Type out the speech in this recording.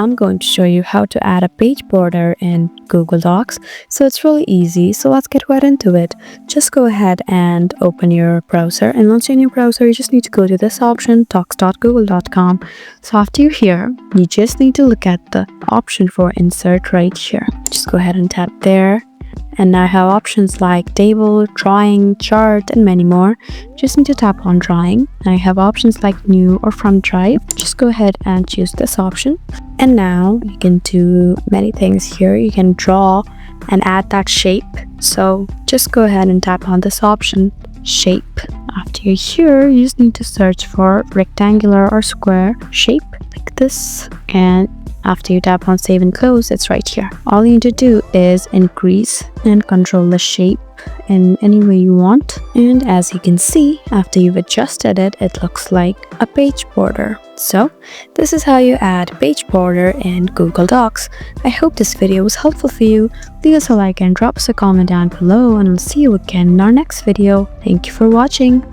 I'm going to show you how to add a page border in Google Docs. So it's really easy. So let's get right into it. Just go ahead and open your browser, and once you're in your browser, you just need to go to this option, docs.google.com. So after you're here, you just need to look at the option for insert right here. Just go ahead and tap there. And now I have options like table, drawing, chart, and many more. Just need to tap on drawing. Now I have options like new or from drive. Just go ahead and choose this option. And now you can do many things here. You can draw and add that shape. So just go ahead and tap on this option, shape. After you're here, you just need to search for rectangular or square shape like this. And after you tap on save and close, it's right here. All you need to do is increase and control the shape in any way you want. And as you can see, after you've adjusted it, it looks like a page border. So this is how you add page border in Google Docs. I hope this video was helpful for you. Leave us a like and drop us a comment down below, and I'll see you again in our next video. Thank you for watching.